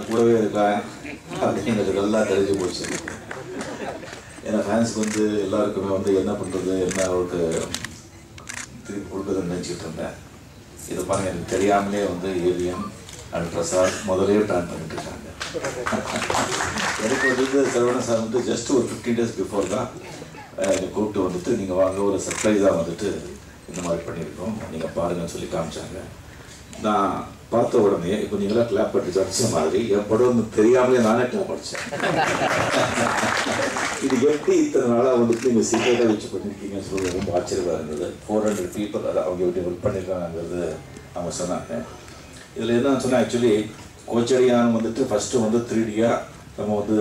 கூடவே இருக்கேன் அப்படின்னு எனக்கு நல்லா தெரிஞ்சு போச்சு. ஏன்னா ஃபேன்ஸுக்கு வந்து எல்லாருக்குமே வந்து என்ன பண்ணுறது, என்ன அவருக்கு திருப்பி கொடுக்குறதுன்னு நினச்சிட்டு இருந்தேன். இதை பாருங்க, எனக்கு தெரியாமலே வந்து ஏவிஎம் அண்ட் பிரசாத் முதலே பிளான் பண்ணிட்டு இருக்காங்க. எனக்கு வந்து சரவணன் சார் வந்து ஜஸ்ட் ஒரு 15 days பிஃபோர் தான் என்னை கூப்பிட்டு வந்துட்டு நீங்கள் வாங்க ஒரு சர்ப்ரைஸாக வந்துட்டு இந்த மாதிரி பண்ணியிருக்கோம், நீங்கள் பாருங்கன்னு சொல்லி காமிச்சாங்க. நான் பார்த்த உடனே இப்போ நீங்களாம் கிளாப் பண்ணி அடிச்ச மாதிரி என் படம் வந்து தெரியாமலே நானே கிளாப் அடித்தேன். இது எப்படி இத்தனை நாளாக வந்துட்டு நீங்கள் சீக்கிரட்டாக வச்சு பண்ணியிருக்கீங்கன்னு சொல்லி ரொம்ப ஆச்சரியமாக இருந்தது. 400 people அதை அவங்க எப்படி ஒர்க் பண்ணியிருக்காங்கிறது அவங்க சொன்னாங்க. இதில் என்னன்னு சொன்னால், ஆக்சுவலி கோச்சடியான் வந்துட்டு ஃபஸ்ட்டு வந்து 3Dயாக நம்ம வந்து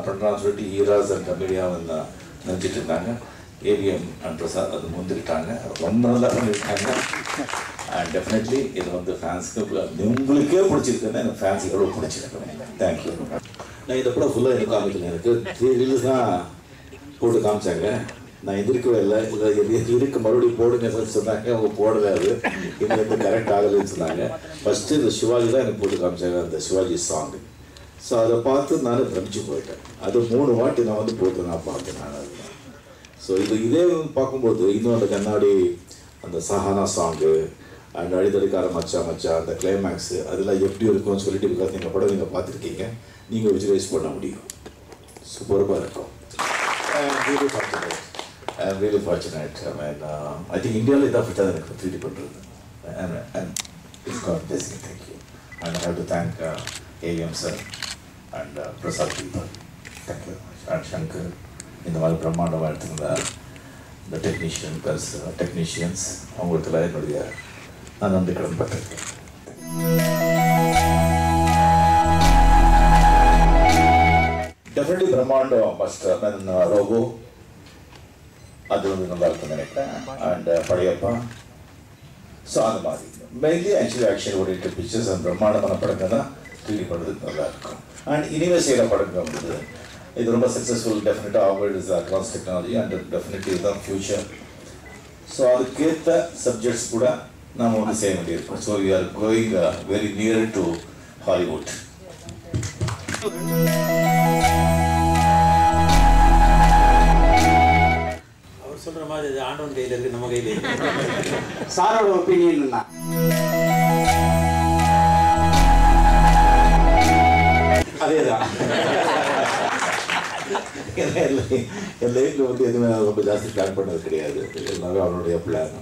பண்ணுறான்னு சொல்லிட்டு ஹீராஸ் அண்ட் கமெடியாக வந்து நினச்சிட்டு இருந்தாங்க. ஏவிஎம் அண்ட் பிரசாத் அது முந்திக்கிட்டாங்க, ரொம்ப நல்லா பண்ணியிருக்காங்க. அண்ட் டெஃபினெட்லி இது வந்து ஃபேன்ஸுக்கு உங்களுக்கே பிடிச்சிருக்குன்னு எனக்கு ஃபேன்ஸுக்கு எவ்வளோ பிடிச்சிருக்கேன். தேங்க்யூ. நான் இதை கூட ஃபுல்லாக எனக்கு காமிக்கல, எனக்கு 3 reels தான் போட்டு காமிச்சாங்க. நான் எதிர்க்கவே இல்லை, இதில் இருக்கு மறுபடியும் போடுங்க சொன்னாங்க. அவங்க போடலை, அது இது வந்து கரெக்ட் ஆகலைன்னு சொன்னாங்க. ஃபஸ்ட்டு இந்த சிவாஜி தான் எனக்கு போட்டு காமிச்சாங்க, அந்த சிவாஜி சாங்கு. ஸோ அதை பார்த்து நான் பிரமிச்சு போயிட்டேன். அது 3 வாட்டி நான் வந்து போட்டு நான் பார்த்தேன் நான். அது ஸோ இதே பார்க்கும்போது இன்னும் அந்த கண்ணாடி, அந்த சஹானா சாங்கு அண்ட் அடிதடிக்கார மச்சா மச்சா, அந்த கிளைமேக்ஸு அதெல்லாம் எப்படி இருக்கும்னு சொல்லிட்டு பிகாஸ் நீங்கள் படம் நீங்கள் பார்த்துருக்கீங்க, நீங்கள் விஜுவலைஸ் பண்ண முடியும். சூப்பராக இருக்கும். I'm really fortunate. I mean, I think India is the first எனக்கு 3D பண்ணுறது. And it's God blessing. Thank you. And I have to thank AVM sir and Prasad people. Thank you. And Shankar. இந்த மாதிரி பிரம்மாண்டமாக எடுத்துருந்த இந்த technicians அவங்களுக்கெல்லாம் என்னுடைய நான் நன்றி கடன் பட்டிருக்கேன். டெஃபினெட்லி பிரம்மாண்டம் ஃபஸ்ட் ரோபோ அது வந்து நல்லா இருக்குன்னு நினைக்கிறேன். அண்ட் படையப்பா. ஸோ அந்த மாதிரி mainly action oriented pictures and பிரம்மாண்டமான படங்கள் தான் 3D பண்ணுறதுக்கு நல்லா இருக்கும். அண்ட் இனிமே செய்கிற படங்கள் வந்து இது ரொம்ப சக்ஸஸ்ஃபுல். டெஃபினட்டாக ஆவர்ட் is advance technology and definitely இதுதான் ஃபியூச்சர். ஸோ அதுக்கேற்ற சப்ஜெக்ட்ஸ் கூட நாம் வந்து செய்ய வேண்டியிருக்கோம். So we are going very near to Hollywood. அவர் சொல்கிற மாதிரி இது ஆண்டவன் கையில் இருக்குது, நம்ம கையில் இருக்குது. சாரோட ஒப்பீனியன் தான். அதேதான். என் லைஃப்பில் வந்து எதுவுமே ரொம்ப ஜாஸ்தி பிளான் பண்ணது கிடையாது. எல்லாமே அவனுடைய பிளான்.